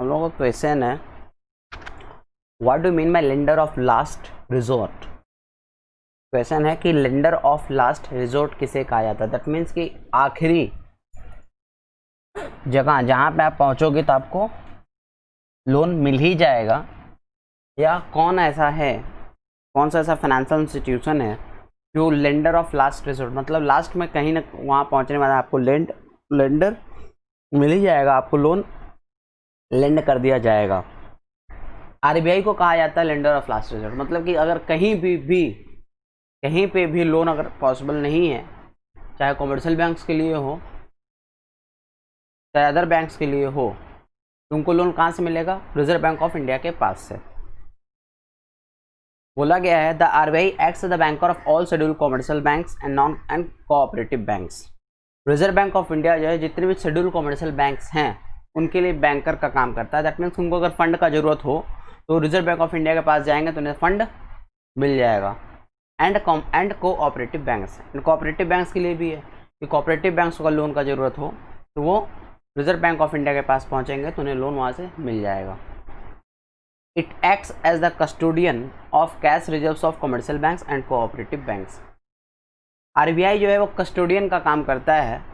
हम लोगों का क्वेश्चन है what do mean by lender of last resort. Question है कि लेंडर ऑफ लास्ट रिजोर्ट किसे कहा जाता है। दैट मीन्स कि आखिरी जगह जहां पे आप पहुंचोगे तो आपको लोन मिल ही जाएगा, या कौन सा ऐसा फाइनेंशियल इंस्टीट्यूशन है जो लेंडर ऑफ लास्ट रिजोर्ट, मतलब लास्ट में कहीं ना वहां पहुंचने वाला आपको लेंडर मिल ही जाएगा, आपको लोन लेंड कर दिया जाएगा। आरबीआई को कहा जाता है लेंडर ऑफ लास्ट रिजोर्ट, मतलब कि अगर कहीं पे भी लोन अगर पॉसिबल नहीं है, चाहे कमर्शियल बैंक्स के लिए हो चाहे अदर बैंक्स के लिए हो, तुमको लोन कहाँ से मिलेगा? रिजर्व बैंक ऑफ इंडिया के पास से। बोला गया है the RBI acts the banker of all scheduled commercial banks and non and cooperative banks. Reserve Bank of India जो है जितने भी शेड्यूल्ड कमर्शियल बैंक्स हैं उनके लिए बैंकर का काम करता है। दैट मीन्स उनको अगर फंड का जरूरत हो तो रिजर्व बैंक ऑफ इंडिया के पास जाएंगे तो उन्हें फंड मिल जाएगा। एंड कोऑपरेटिव बैंक्स के लिए भी है कि कोऑपरेटिव बैंक्स को लोन का जरूरत हो तो वो रिजर्व बैंक ऑफ इंडिया के पास पहुंचेंगे तो उन्हें लोन वहां से मिल जाएगा। It acts as the custodian of cash reserves of commercial banks and cooperative banks. RBI जो है वो कस्टोडियन का काम करता है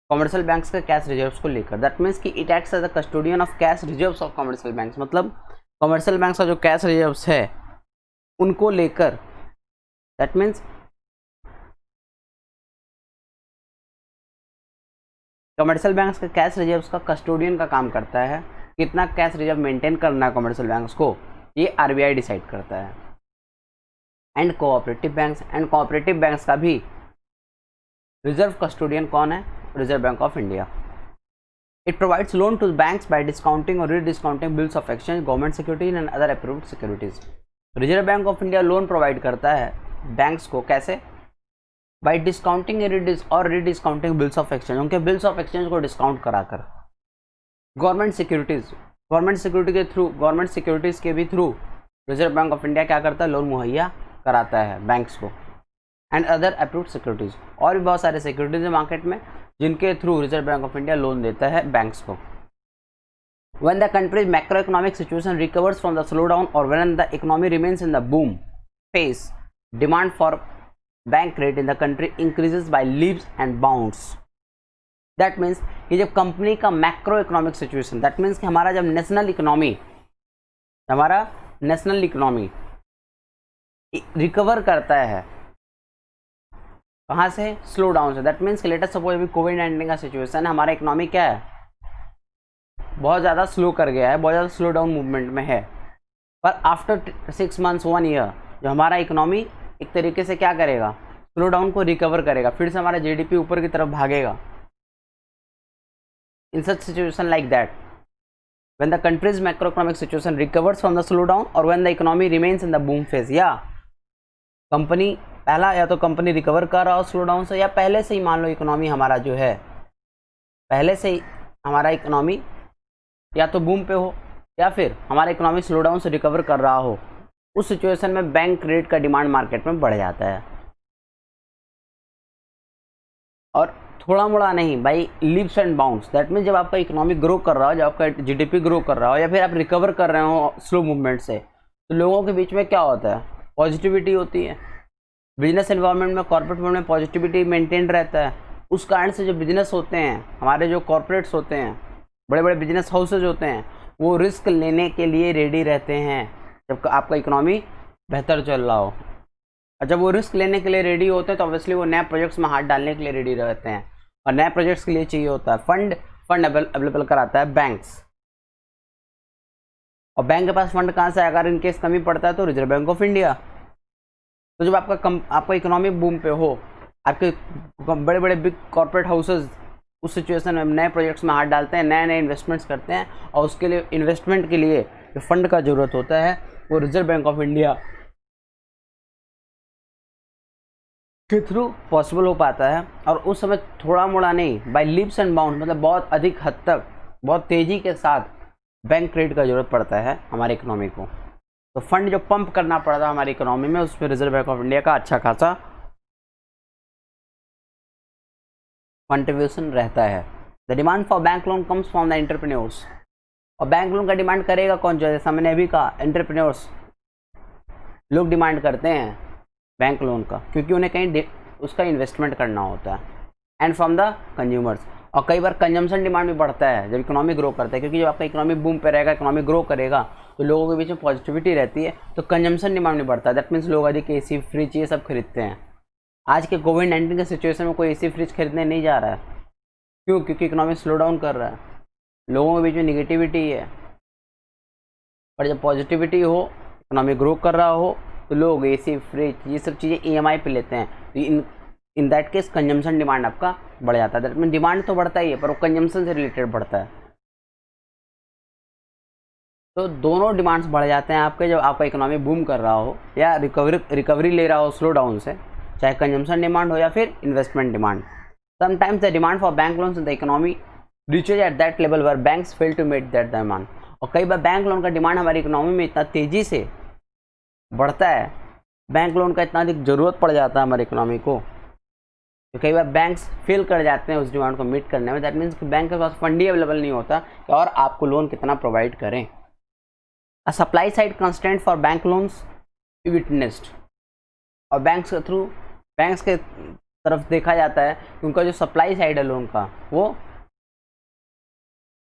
कमर्शियल बैंक्स के कैश रिजर्व्स को लेकर। दैट मीन्स कि it acts as the custodian of cash reserves of commercial banks, मतलब कमर्शियल बैंक्स का जो कैश रिजर्व्स है उनको लेकर, दैट मीन्स कमर्शियल बैंक्स के कैश रिजर्व्स का कस्टोडियन का काम करता है। कितना कैश रिजर्व मेंटेन करना है कमर्शियल बैंक्स को, ये आरबीआई डिसाइड करता है। एंड कोऑपरेटिव बैंक्स का भी रिजर्व कस्टोडियन कौन है? Reserve Bank of India. It provides loan to banks by discounting और rediscounting bills of exchange, government securities and other approved securities. Reserve Bank of India loan provide करता है banks को, कैसे? By discounting और rediscounting bills of exchange, उनके bills of exchange को discount कराकर। Government securities के भी through Reserve Bank of India क्या करता है? लोन मुहैया कराता है बैंक्स को। एंड अदर अप्रूव्ड सिक्योरिटीज, और भी बहुत सारे सिक्योरिटीज है मार्केट में जिनके through Reserve Bank of India loan देता है बैंक्स को। When the country's macroeconomic situation recovers from the slowdown or when the economy remains in the boom phase, demand for bank credit in the country increases by leaps and bounds. That means कि जब company का macro economic situation, that means कि हमारा जब national economy recover करता है, कहाँ से? स्लो डाउन से। दैट मीन्स लेटेस्ट सपोज अभी कोविड-19 का सिचुएशन है, हमारा इकोनॉमी क्या है? बहुत ज़्यादा स्लो कर गया है, बहुत ज़्यादा स्लो डाउन मूवमेंट में है। पर आफ्टर 6 months 1 year जो हमारा इकोनॉमी एक तरीके से क्या करेगा? स्लो डाउन को रिकवर करेगा, फिर से हमारा जीडीपी ऊपर की तरफ भागेगा। In such situation like that, when the country's macroeconomic situation recovers from the slowdown or when the economy remains in the boom phase, या कंपनी या तो कंपनी रिकवर कर रहा हो स्लो डाउन से, या पहले से ही मान लो इकोनॉमी हमारा जो है पहले से ही हमारा इकोनॉमी या तो बूम पे हो या फिर हमारा इकोनॉमी स्लो डाउन से रिकवर कर रहा हो, उस सिचुएशन में बैंक क्रेडिट का डिमांड मार्केट में बढ़ जाता है। और थोड़ा मोड़ा नहीं, by leaps and bounds. That means जब आपका इकोनॉमी ग्रो कर रहा हो, जब आपका जीडीपी ग्रो कर रहा हो, या फिर आप रिकवर कर रहे हो स्लो मूवमेंट से, तो लोगों के बीच में क्या होता है? पॉजिटिविटी होती है। बिजनेस एनवायरनमेंट में, कॉर्पोरेट में पॉजिटिविटी मेंटेन रहता है। उस कारण से जो बिजनेस होते हैं, हमारे जो कॉर्पोरेट्स होते हैं, बड़े बड़े बिजनेस हाउसेज होते हैं, वो रिस्क लेने के लिए रेडी रहते हैं जब आपका इकोनॉमी बेहतर चल रहा हो। और जब वो रिस्क लेने के लिए रेडी होते हैं तो ऑब्वियसली वो नए प्रोजेक्ट्स में हाथ डालने के लिए रेडी रहते हैं, और नए प्रोजेक्ट्स के लिए चाहिए होता है फंड अवेलेबल कराता है बैंक्स। और बैंक के पास फंड कहाँ से? अगर इन केस कमी पड़ता है तो रिजर्व बैंक ऑफ इंडिया। तो जब आपका इकोनॉमी बूम पे हो, आपके बड़े बड़े बिग कॉर्पोरेट हाउसेज उस सिचुएशन में नए प्रोजेक्ट्स में हाथ डालते हैं, नए इन्वेस्टमेंट्स करते हैं, और उसके लिए इन्वेस्टमेंट के लिए जो फंड का जरूरत होता है वो रिजर्व बैंक ऑफ इंडिया के थ्रू पॉसिबल हो पाता है। और उस समय थोड़ा मोड़ा नहीं, बाय लीप्स एंड बाउंड, मतलब बहुत अधिक हद तक, बहुत तेज़ी के साथ बैंक क्रेडिट का जरूरत पड़ता है हमारे इकोनॉमी को। तो फंड जो पंप करना पड़ता है हमारी इकोनॉमी में, उस पर रिजर्व बैंक ऑफ इंडिया का अच्छा खासा कंट्रीब्यूशन रहता है। The demand for bank loan comes from the entrepreneurs. और बैंक लोन का डिमांड करेगा कौन, जो जैसा मैंने अभी कहा एंटरप्रेन्योर्स लोग डिमांड करते हैं बैंक लोन का, क्योंकि उन्हें कहीं उसका इन्वेस्टमेंट करना होता है। एंड फ्रॉम द कंज्यूमर्स, और कई बार कंजम्पशन डिमांड भी बढ़ता है जब इकोनॉमी ग्रो करता है, क्योंकि जब आपका इकोनॉमी बूम पे रहेगा, इकोनॉमी ग्रो करेगा तो लोगों के बीच में पॉजिटिविटी रहती है, तो कंजम्पशन डिमांड भी बढ़ता है। दैट मीन्स लोग अधिक एसी फ्रिज ये सब खरीदते हैं। आज के कोविड-19 के सिचुएशन में कोई एसी फ्रिज खरीदने नहीं जा रहा है, क्यों? क्योंकि इकोनॉमी स्लो डाउन कर रहा है, लोगों के बीच में निगेटिविटी है। और जब पॉजिटिविटी हो, इकोनॉमी ग्रो कर रहा हो, तो लोग एसी फ्रिज ये सब चीज़ें EMI पे लेते हैं। तो in that case consumption demand आपका बढ़ जाता है। दैट मीन डिमांड तो बढ़ता ही है, पर वो कंजम्पशन से रिलेटेड बढ़ता है। तो दोनों डिमांड्स बढ़ जाते हैं आपके जब आपका इकोनॉमी बूम कर रहा हो या रिकवरी ले रहा हो स्लो डाउन से, चाहे कंजम्पशन डिमांड हो या फिर investment demand. Sometimes the demand for bank loans in the economy reaches at that level where banks fail to meet that demand. और कई बार बैंक लोन का डिमांड हमारी इकोनॉमी में इतना तेज़ी से बढ़ता है, बैंक लोन का इतना अधिक ज़रूरत पड़ जाता है हमारी इकोनॉमी को, तो कई बार बैंक्स फेल कर जाते हैं उस डिमांड को मीट करने में। दैट मीन्स कि बैंक के पास फंड ही अवेलेबल नहीं होता कि और आपको लोन कितना प्रोवाइड करें। A supply side constraint for bank loans witnessed, और बैंक्स के तरफ देखा जाता है कि उनका जो सप्लाई साइड है लोन का वो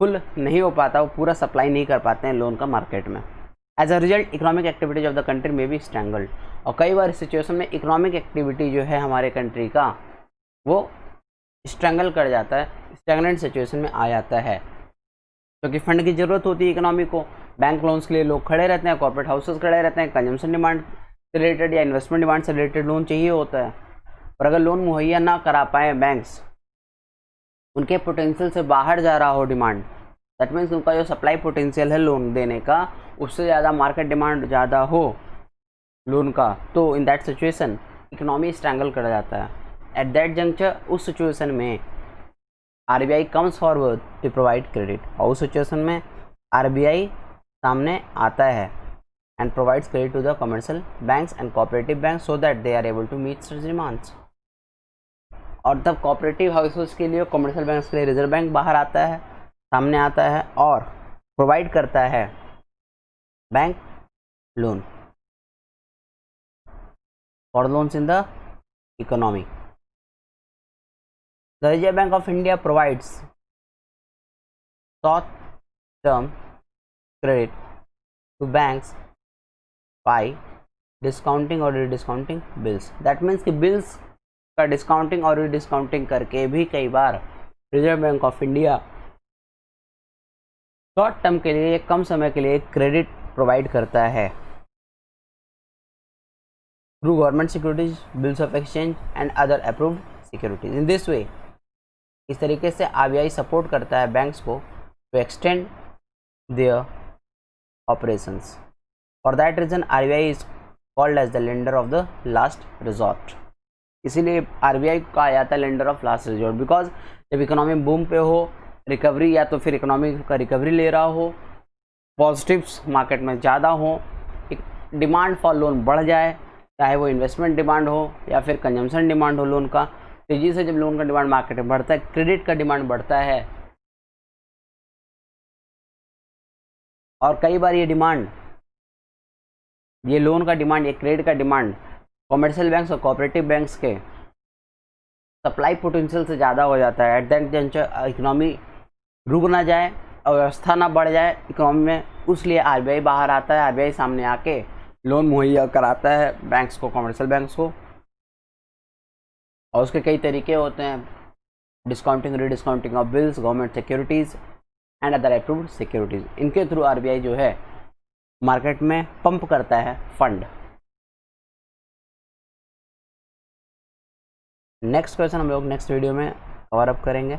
फुल नहीं हो पाता, वो पूरा सप्लाई नहीं कर पाते हैं लोन का मार्केट में। As a result economic activities of the country में भी स्ट्रैंगल्ड, और कई बार इस सिचुएशन में इकोनॉमिक एक्टिविटी जो है हमारे कंट्री का वो स्ट्रैंगल कर जाता है, स्टैग्नेंट सिचुएशन में आ जाता है, क्योंकि फंड की ज़रूरत होती है इकोनॉमी को। बैंक लोन्स के लिए लोग खड़े रहते हैं, कॉर्पोरेट हाउसेस खड़े रहते हैं, कंजम्पशन डिमांड से रिलेटेड या इन्वेस्टमेंट डिमांड से रिलेटेड लोन चाहिए होता है। पर अगर लोन मुहैया ना करा पाए बैंक्स, उनके पोटेंशियल से बाहर जा रहा हो डिमांड, दैट मीन्स उनका जो सप्लाई पोटेंशियल है लोन देने का उससे ज़्यादा मार्केट डिमांड ज़्यादा हो लोन का, तो in that situation economy strangle कर जाता है। एट दैट जंक्चर उस सिचुएशन में RBI comes forward to provide credit, और उस सिचुएशन में RBI सामने आता है and provides credit to the commercial banks and cooperative banks so that they are able to meet such demands. और तब कोऑपरेटिव हाउसेस के लिए, कमर्शियल बैंक्स के लिए रिजर्व बैंक बाहर आता है, सामने आता है और प्रोवाइड करता है bank loan for loans in the economy. The Reserve Bank of India provides short-term credit to banks by discounting or rediscounting bills. That means कि bills का डिस्काउंटिंग और रीडिस्काउंटिंग करके भी कई बार Reserve Bank of India short term के लिए, कम समय के लिए क्रेडिट प्रोवाइड करता है through government securities, bills of exchange and other approved securities. In this way, इस तरीके से RBI सपोर्ट करता है बैंक्स को to extend their operations. For that reason RBI is called as the lender of the last resort. इसीलिए RBI को कहा जाता है lender of last resort, because जब इकोनॉमी बूम पे हो, रिकवरी या तो फिर इकोनॉमी का रिकवरी ले रहा हो, पॉजिटिव्स मार्केट में ज़्यादा हो, डिमांड फॉर लोन बढ़ जाए, चाहे वो इन्वेस्टमेंट डिमांड हो या फिर कंजम्पशन डिमांड हो लोन का, तेजी से जब लोन का डिमांड मार्केट में बढ़ता है, क्रेडिट का डिमांड बढ़ता है। और कई बार ये डिमांड, ये लोन का डिमांड, ये क्रेडिट का डिमांड कॉमर्शियल बैंक्स और कोऑपरेटिव बैंक्स के सप्लाई पोटेंशियल से ज़्यादा हो जाता है। एट दैट जंक्चर इकोनॉमी रुक ना जाए, अव्यवस्था ना बढ़ जाए इकोनॉमी में, उसलिए RBI बाहर आता है, RBI सामने आके लोन मुहैया कराता है बैंक्स को, कॉमर्शियल बैंक्स को। और उसके कई तरीके होते हैं, discounting, rediscounting of bills, government securities and other approved securities. इनके थ्रू RBI जो है मार्केट में पंप करता है फंड। नेक्स्ट क्वेश्चन हम लोग नेक्स्ट वीडियो में कवर अप करेंगे।